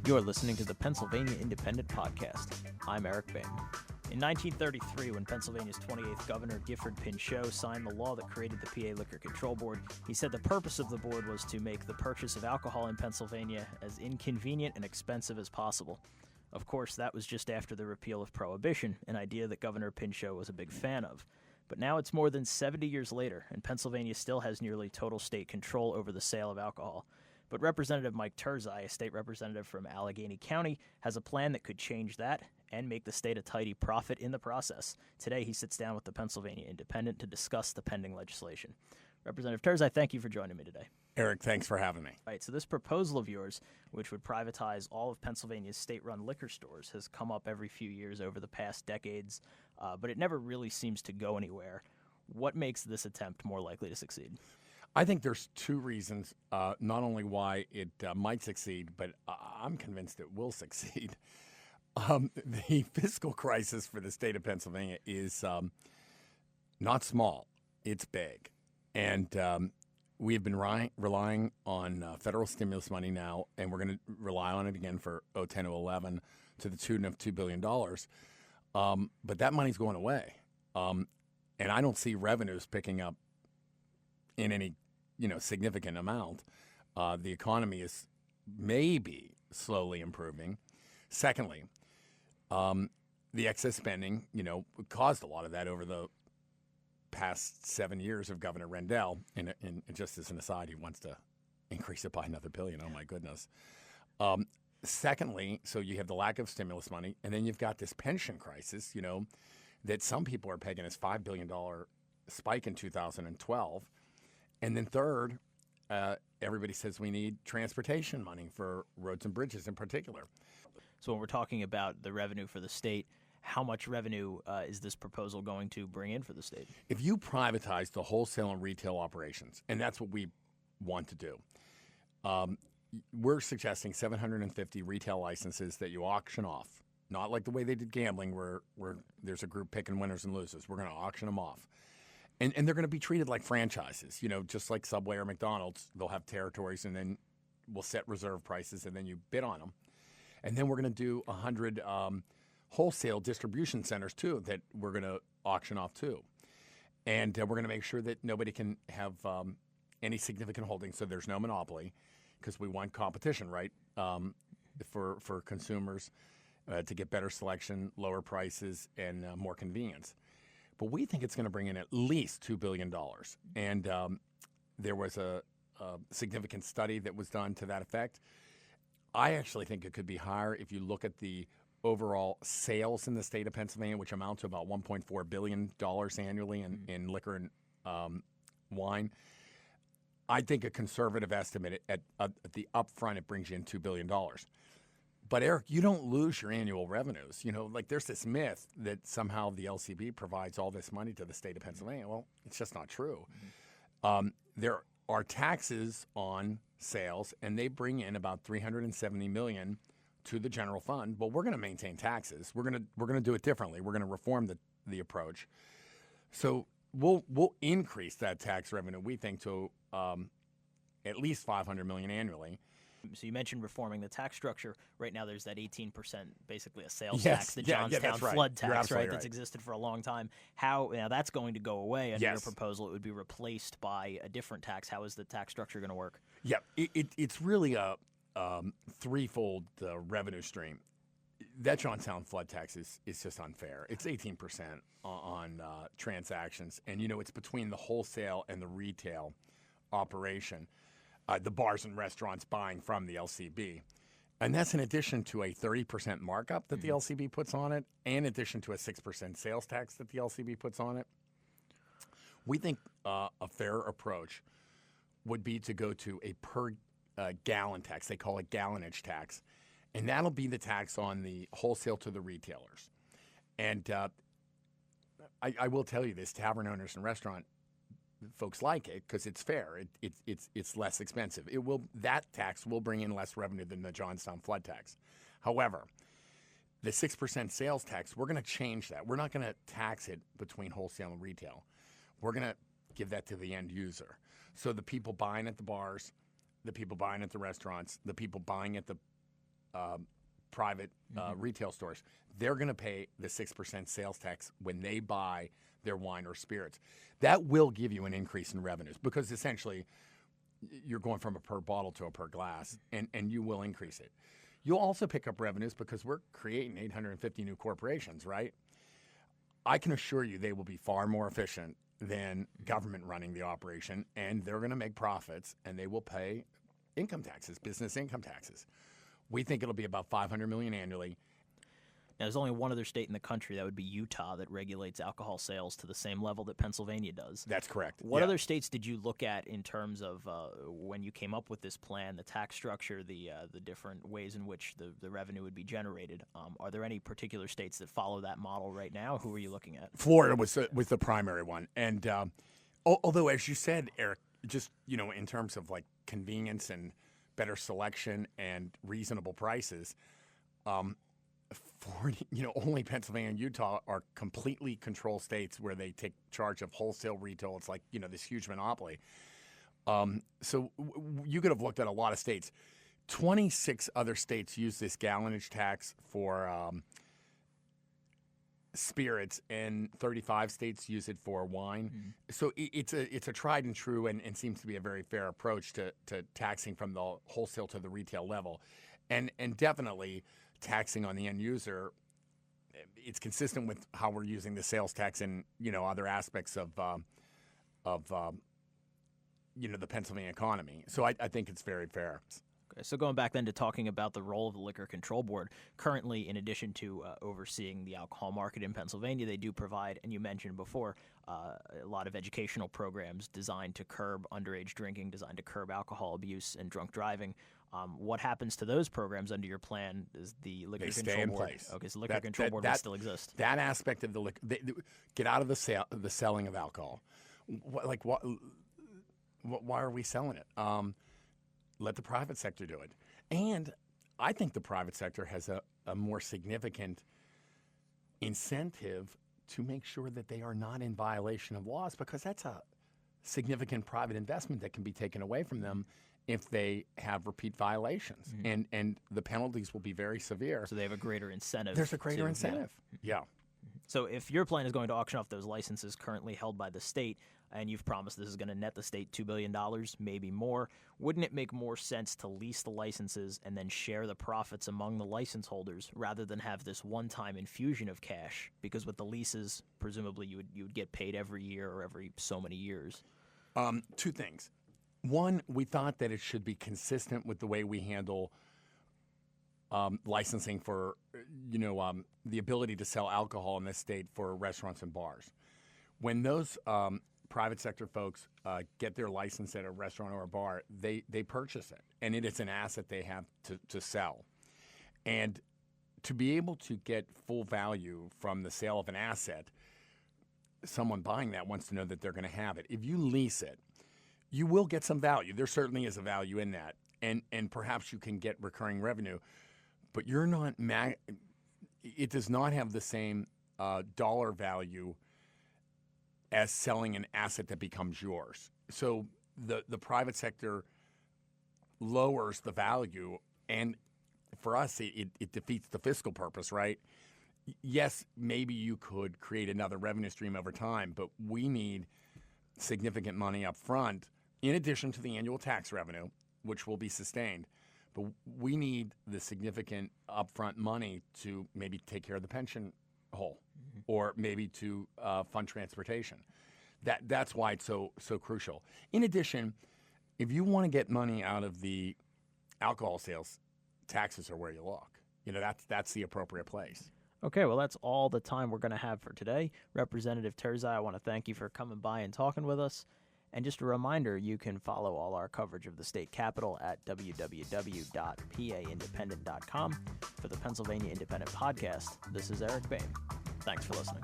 You're listening to the Pennsylvania Independent Podcast. I'm Eric Bain. In 1933, when Pennsylvania's 28th governor, Gifford Pinchot, signed the law that created the PA Liquor Control Board, he said the purpose of the board was to make the purchase of alcohol in Pennsylvania as inconvenient and expensive as possible. Of course, that was just after the repeal of Prohibition, an idea that Governor Pinchot was a big fan of. But now it's more than 70 years later, and Pennsylvania still has nearly total state control over the sale of alcohol. But Representative Mike Turzai, a state representative from Allegheny County, has a plan that could change that and make the state a tidy profit in the process. Today, he sits down with the Pennsylvania Independent to discuss the pending legislation. Representative Turzai, thank you for joining me today. Eric, thanks for having me. All right, so this proposal of yours, which would privatize all of Pennsylvania's state-run liquor stores, has come up every few years over the past decades, but it never really seems to go anywhere. What makes this attempt more likely to succeed? I think there's two reasons, not only why it might succeed, but I'm convinced it will succeed. The fiscal crisis for the state of Pennsylvania is not small. It's big. And we have been relying on federal stimulus money now, and we're going to rely on it again for 2010-11 to the tune of $2 billion. But that money's going away. And I don't see revenues picking up in any, significant amount. The economy is maybe slowly improving. Secondly, the excess spending, caused a lot of that over the past 7 years of Governor Rendell. And just as an aside, he wants to increase it by another $1 billion. Oh my goodness. Secondly, so you have the lack of stimulus money, and then you've got this pension crisis, that some people are pegging as $5 billion spike in 2012. And then third, everybody says we need transportation money for roads and bridges in particular. So when we're talking about the revenue for the state, how much revenue is this proposal going to bring in for the state? If you privatize the wholesale and retail operations, and that's what we want to do, we're suggesting 750 retail licenses that you auction off. Not like the way they did gambling where there's a group picking winners and losers. We're going to auction them off. And they're going to be treated like franchises, just like Subway or McDonald's. They'll have territories, and then we'll set reserve prices, and then you bid on them. And then we're going to do 100 wholesale distribution centers, too, that we're going to auction off, too. And we're going to make sure that nobody can have any significant holdings, so there's no monopoly, because we want competition, right, for consumers to get better selection, lower prices, and more convenience. But we think it's going to bring in at least $2 billion. And there was a significant study that was done to that effect. I actually think it could be higher if you look at the overall sales in the state of Pennsylvania, which amount to about $1.4 billion annually in liquor and wine. I think a conservative estimate at the upfront, it brings you in $2 billion. But, Eric, you don't lose your annual revenues. There's this myth that somehow the LCB provides all this money to the state of Pennsylvania. Well, it's just not true. There are taxes on sales, and they bring in about $370 million to the general fund. But we're going to maintain taxes. We're going to do it differently. We're going to reform the approach. So we'll increase that tax revenue, we think, to at least $500 million annually. So you mentioned reforming the tax structure. Right now there's that 18%, basically a sales tax, the Johnstown flood tax, right, that's existed for a long time. How now that's going to go away under your proposal. It would be replaced by a different tax. How is the tax structure going to work? Yeah, it's really a threefold revenue stream. That Johnstown flood tax is just unfair. It's 18% on transactions, and it's between the wholesale and the retail operation. The bars and restaurants buying from the LCB. And that's in addition to a 30% markup that the LCB puts on it, and in addition to a 6% sales tax that the LCB puts on it. We think a fair approach would be to go to a per gallon tax. They call it gallonage tax. And that'll be the tax on the wholesale to the retailers. And I will tell you this, tavern owners and restaurant folks like it because it's fair. It's less expensive. That tax will bring in less revenue than the Johnstown flood tax. However, the 6% sales tax, we're going to change that. We're not going to tax it between wholesale and retail. We're going to give that to the end user. So the people buying at the bars, the people buying at the restaurants, the people buying at the private retail stores. They're going to pay the 6% sales tax when they buy their wine or spirits. That will give you an increase in revenues because essentially you're going from a per bottle to a per glass, and you will increase it. You'll also pick up revenues because we're creating 850 new corporations, right? I can assure you they will be far more efficient than government running the operation, and they're going to make profits, and they will pay income taxes, business income taxes. We think it'll be about $500 million annually. Now, there's only one other state in the country, that would be Utah, that regulates alcohol sales to the same level that Pennsylvania does. That's correct. What other states did you look at in terms of when you came up with this plan, the tax structure, the different ways in which the revenue would be generated? Are there any particular states that follow that model right now? Who are you looking at? Florida was the primary one. And although, as you said, Eric, just, in terms of like convenience and better selection and reasonable prices, only Pennsylvania and Utah are completely controlled states where they take charge of wholesale retail. It's like, this huge monopoly. So you could have looked at a lot of states. 26 other states use this gallonage tax for spirits, and 35 states use it for wine. Mm-hmm. So it's a tried and true and seems to be a very fair approach to taxing from the wholesale to the retail level. And definitely taxing on the end user, it's consistent with how we're using the sales tax in other aspects of the Pennsylvania economy. So I think it's very fair. Okay, so going back then to talking about the role of the Liquor Control Board, currently, in addition to overseeing the alcohol market in Pennsylvania, they do provide, and you mentioned before, a lot of educational programs designed to curb underage drinking, designed to curb alcohol abuse and drunk driving. What happens to those programs under your plan? Is the Liquor Control Board? They stay in place. Okay, so Liquor Control Board will still exist. That aspect of the liquor, get out of the selling of alcohol. Why are we selling it? Let the private sector do it. And I think the private sector has a more significant incentive to make sure that they are not in violation of laws, because that's a significant private investment that can be taken away from them if they have repeat violations. Mm-hmm. And the penalties will be very severe. So they have a greater incentive. There's a greater incentive. Yeah. So if your plan is going to auction off those licenses currently held by the state, and you've promised this is going to net the state $2 billion, maybe more, wouldn't it make more sense to lease the licenses and then share the profits among the license holders rather than have this one-time infusion of cash? Because with the leases, presumably you would get paid every year or every so many years. Two things. One, we thought that it should be consistent with the way we handle licensing for, the ability to sell alcohol in this state for restaurants and bars. When those private sector folks get their license at a restaurant or a bar, they purchase it, and it is an asset they have to sell. And to be able to get full value from the sale of an asset, someone buying that wants to know that they're going to have it. If you lease it, you will get some value. There certainly is a value in that, and perhaps you can get recurring revenue, but you're not. It does not have the same dollar value as selling an asset that becomes yours. So the private sector lowers the value, and for us, it defeats the fiscal purpose, right? Yes, maybe you could create another revenue stream over time, but we need significant money up front in addition to the annual tax revenue, which will be sustained. But we need the significant upfront money to maybe take care of the pension hole, or maybe to fund transportation. That's why it's so crucial. In addition, if you want to get money out of the alcohol sales, taxes are where you look. That's the appropriate place. Okay, well, that's all the time we're going to have for today. Representative Turzai, I want to thank you for coming by and talking with us. And just a reminder, you can follow all our coverage of the state capitol at www.paindependent.com. For the Pennsylvania Independent Podcast, this is Eric Bain. Thanks for listening.